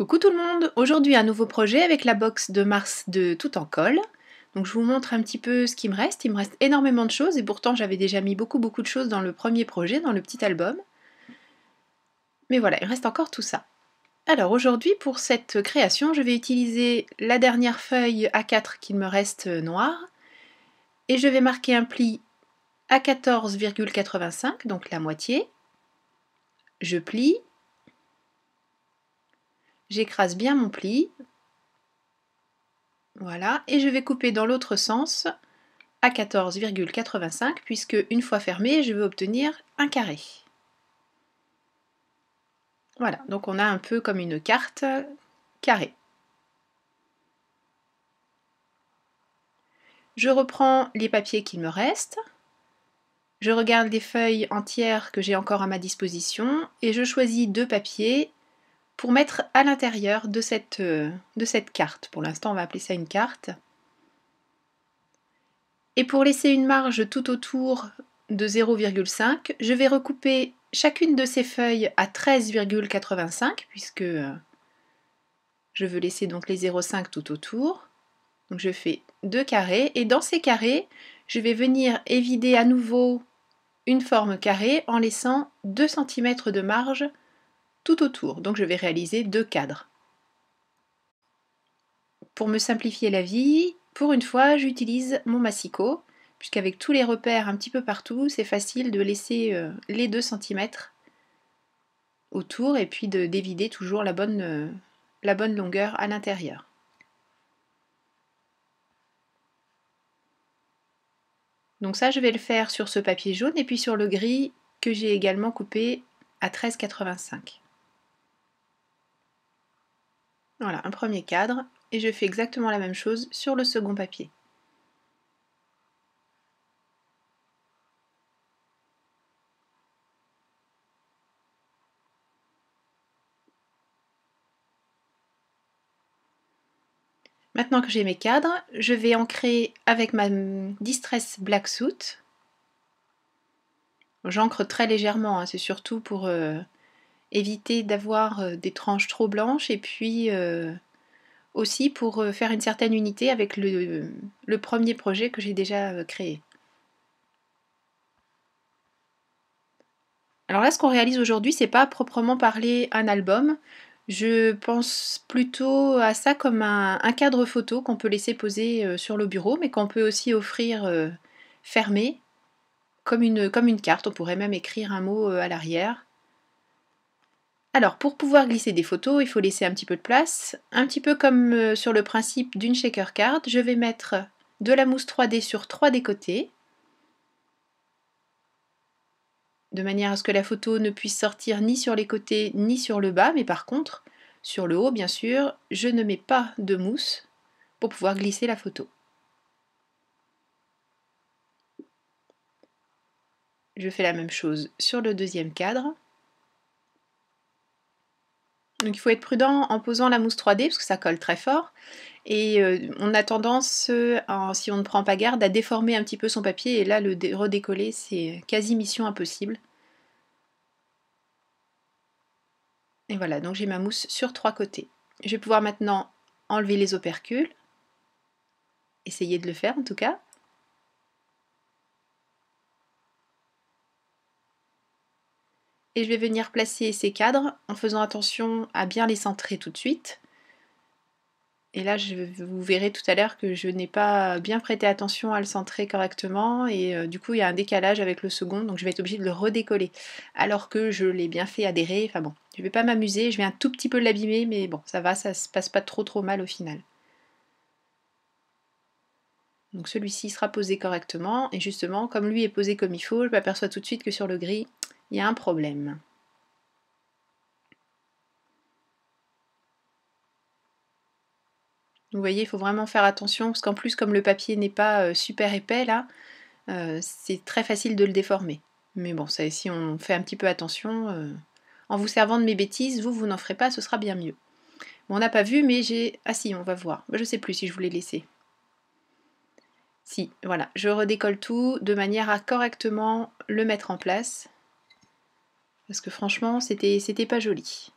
Coucou tout le monde! Aujourd'hui un nouveau projet avec la box de mars de Tout en colle. Donc je vous montre un petit peu ce qui me reste. Il me reste énormément de choses et pourtant j'avais déjà mis beaucoup de choses dans le premier projet, dans le petit album. Mais voilà, il reste encore tout ça. Alors aujourd'hui pour cette création, je vais utiliser la dernière feuille A4 qu'il me reste noire et je vais marquer un pli à 14,85, donc la moitié. Je plie. J'écrase bien mon pli. Voilà, et je vais couper dans l'autre sens à 14,85 puisque une fois fermé, je veux obtenir un carré. Voilà, donc on a un peu comme une carte carrée. Je reprends les papiers qu'il me reste. Je regarde les feuilles entières que j'ai encore à ma disposition et je choisis deux papiers pour mettre à l'intérieur de cette carte. Pour l'instant, on va appeler ça une carte. Et pour laisser une marge tout autour de 0,5, je vais recouper chacune de ces feuilles à 13,85 puisque je veux laisser donc les 0,5 tout autour. Donc je fais deux carrés et dans ces carrés, je vais venir évider à nouveau une forme carrée en laissant 2 cm de marge tout autour. Donc je vais réaliser deux cadres. Pour me simplifier la vie, pour une fois, j'utilise mon massicot, puisqu'avec tous les repères un petit peu partout, c'est facile de laisser les 2 cm autour et puis d'évider toujours la bonne longueur à l'intérieur. Donc ça, je vais le faire sur ce papier jaune et puis sur le gris que j'ai également coupé à 13,85. Voilà, un premier cadre et je fais exactement la même chose sur le second papier. Maintenant que j'ai mes cadres, je vais ancrer avec ma Distress Black Soot. J'ancre très légèrement, hein, c'est surtout pour éviter d'avoir des tranches trop blanches et puis aussi pour faire une certaine unité avec le premier projet que j'ai déjà créé. Alors là, ce qu'on réalise aujourd'hui, c'est pas proprement parler un album. Je pense plutôt à ça comme un cadre photo qu'on peut laisser poser sur le bureau, mais qu'on peut aussi offrir fermé, comme une carte. On pourrait même écrire un mot à l'arrière. Alors, pour pouvoir glisser des photos, il faut laisser un petit peu de place. Un petit peu comme sur le principe d'une shaker card, je vais mettre de la mousse 3D sur 3 des côtés, de manière à ce que la photo ne puisse sortir ni sur les côtés ni sur le bas, mais par contre, sur le haut, bien sûr, je ne mets pas de mousse pour pouvoir glisser la photo. Je fais la même chose sur le deuxième cadre. Donc il faut être prudent en posant la mousse 3D parce que ça colle très fort et on a tendance, si on ne prend pas garde, à déformer un petit peu son papier et là le redécoller c'est quasi mission impossible. Et voilà, donc j'ai ma mousse sur 3 côtés. Je vais pouvoir maintenant enlever les opercules, essayer de le faire en tout cas. Et je vais venir placer ces cadres en faisant attention à bien les centrer tout de suite. Et là, vous verrez tout à l'heure que je n'ai pas bien prêté attention à le centrer correctement et du coup il y a un décalage avec le second, donc je vais être obligée de le redécoller. Alors que je l'ai bien fait adhérer, enfin bon, je vais pas m'amuser, je vais un tout petit peu l'abîmer, mais bon, ça va, ça se passe pas trop mal au final. Donc celui-ci sera posé correctement, et justement, comme lui est posé comme il faut, je m'aperçois tout de suite que sur le gris, il y a un problème. Vous voyez, il faut vraiment faire attention, parce qu'en plus, comme le papier n'est pas super épais là, c'est très facile de le déformer. Mais bon, ça, si on fait un petit peu attention, en vous servant de mes bêtises, vous n'en ferez pas, ce sera bien mieux. Bon, on n'a pas vu, mais j'ai... Ah si, on va voir. Je sais plus si je voulais laisser. Si, voilà, je redécolle tout de manière à correctement le mettre en place. Parce que franchement, c'était pas joli.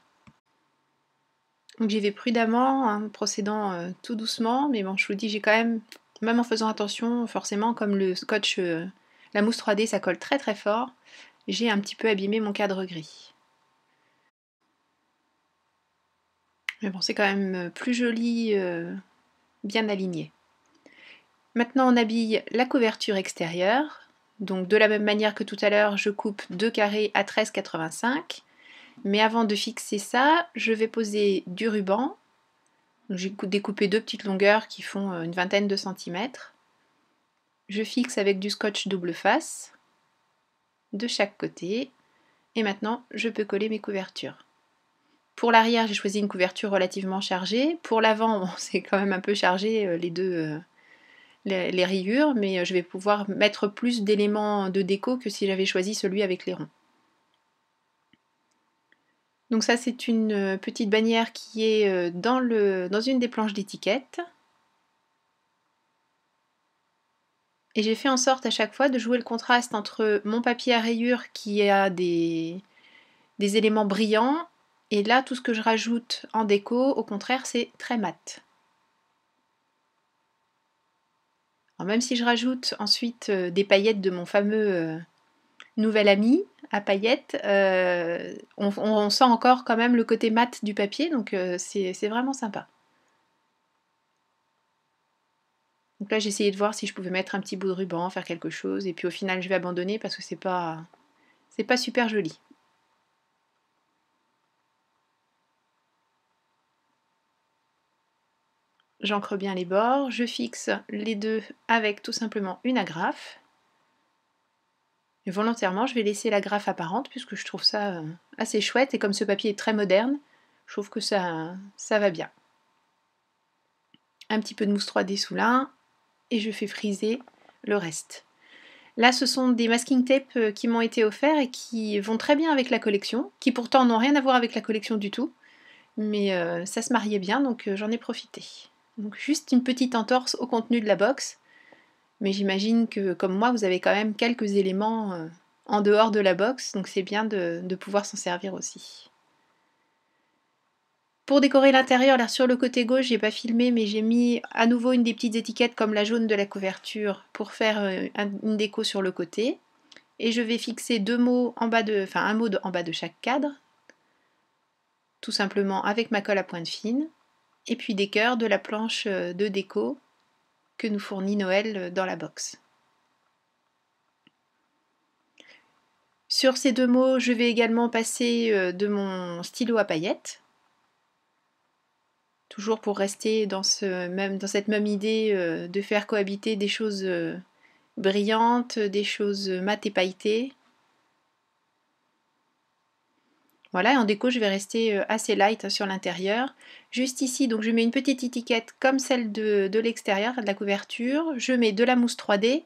Donc j'y vais prudemment, hein, procédant tout doucement, mais bon, je vous dis, j'ai quand même en faisant attention, forcément, comme le scotch, la mousse 3D, ça colle très très fort, j'ai un petit peu abîmé mon cadre gris. Mais bon, c'est quand même plus joli, bien aligné. Maintenant, on habille la couverture extérieure. Donc de la même manière que tout à l'heure, je coupe 2 carrés à 13,85. Mais avant de fixer ça, je vais poser du ruban. J'ai découpé 2 petites longueurs qui font une vingtaine de centimètres. Je fixe avec du scotch double face de chaque côté. Et maintenant, je peux coller mes couvertures. Pour l'arrière, j'ai choisi une couverture relativement chargée. Pour l'avant, bon, c'est quand même un peu chargé les rayures, mais je vais pouvoir mettre plus d'éléments de déco que si j'avais choisi celui avec les ronds. Donc ça, c'est une petite bannière qui est dans une des planches d'étiquette. Et j'ai fait en sorte à chaque fois de jouer le contraste entre mon papier à rayures qui a des éléments brillants, et là, tout ce que je rajoute en déco, au contraire, c'est très mat. Alors même si je rajoute ensuite des paillettes de mon fameux nouvel ami à paillettes, on sent encore quand même le côté mat du papier, donc c'est vraiment sympa. Donc là j'ai essayé de voir si je pouvais mettre un petit bout de ruban, faire quelque chose, et puis au final je vais abandonner parce que c'est pas super joli. J'encre bien les bords, je fixe les deux avec tout simplement une agrafe. Et volontairement, je vais laisser l'agrafe apparente puisque je trouve ça assez chouette, et comme ce papier est très moderne, je trouve que ça va bien. Un petit peu de mousse 3D sous là, et je fais friser le reste. Là, ce sont des masking tape qui m'ont été offerts et qui vont très bien avec la collection, qui pourtant n'ont rien à voir avec la collection du tout, mais ça se mariait bien, donc j'en ai profité. Donc juste une petite entorse au contenu de la box, mais j'imagine que comme moi, vous avez quand même quelques éléments en dehors de la box, donc c'est bien de pouvoir s'en servir aussi. Pour décorer l'intérieur, là sur le côté gauche, j'ai pas filmé, mais j'ai mis à nouveau une des petites étiquettes comme la jaune de la couverture pour faire une déco sur le côté. Et je vais fixer un mot en bas de chaque cadre, tout simplement avec ma colle à pointe fine, et puis des cœurs de la planche de déco que nous fournit Noël dans la box. Sur ces 2 mots, je vais également passer de mon stylo à paillettes, toujours pour rester dans cette même idée de faire cohabiter des choses brillantes, des choses mat et pailletées. Voilà, et en déco, je vais rester assez light sur l'intérieur. Juste ici, donc je mets une petite étiquette comme celle de l'extérieur, de la couverture. Je mets de la mousse 3D.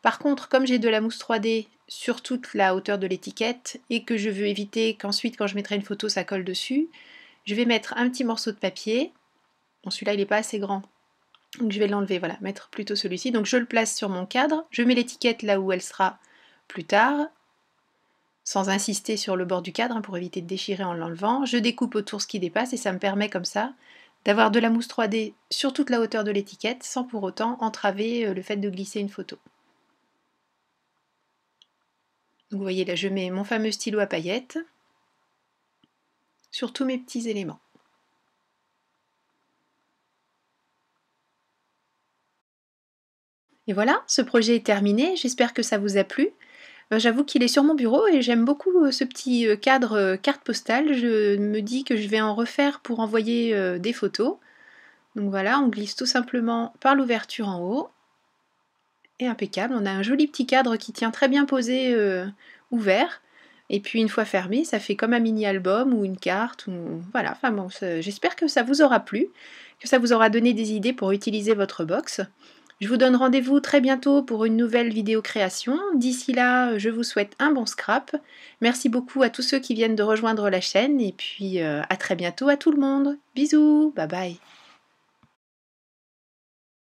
Par contre, comme j'ai de la mousse 3D sur toute la hauteur de l'étiquette et que je veux éviter qu'ensuite, quand je mettrai une photo, ça colle dessus, je vais mettre un petit morceau de papier. Bon, celui-là, il n'est pas assez grand, donc je vais l'enlever, voilà, mettre plutôt celui-ci. Donc je le place sur mon cadre, je mets l'étiquette là où elle sera plus tard, sans insister sur le bord du cadre pour éviter de déchirer en l'enlevant. Je découpe autour ce qui dépasse et ça me permet comme ça d'avoir de la mousse 3D sur toute la hauteur de l'étiquette sans pour autant entraver le fait de glisser une photo. Donc vous voyez là, je mets mon fameux stylo à paillettes sur tous mes petits éléments. Et voilà, ce projet est terminé, j'espère que ça vous a plu. J'avoue qu'il est sur mon bureau et j'aime beaucoup ce petit cadre carte postale. Je me dis que je vais en refaire pour envoyer des photos. Donc voilà, on glisse tout simplement par l'ouverture en haut. Et impeccable, on a un joli petit cadre qui tient très bien posé, ouvert. Et puis une fois fermé, ça fait comme un mini-album ou une carte. Voilà, enfin bon, j'espère que ça vous aura plu, que ça vous aura donné des idées pour utiliser votre box. Je vous donne rendez-vous très bientôt pour une nouvelle vidéo création. D'ici là, je vous souhaite un bon scrap. Merci beaucoup à tous ceux qui viennent de rejoindre la chaîne et puis à très bientôt à tout le monde. Bisous, bye bye.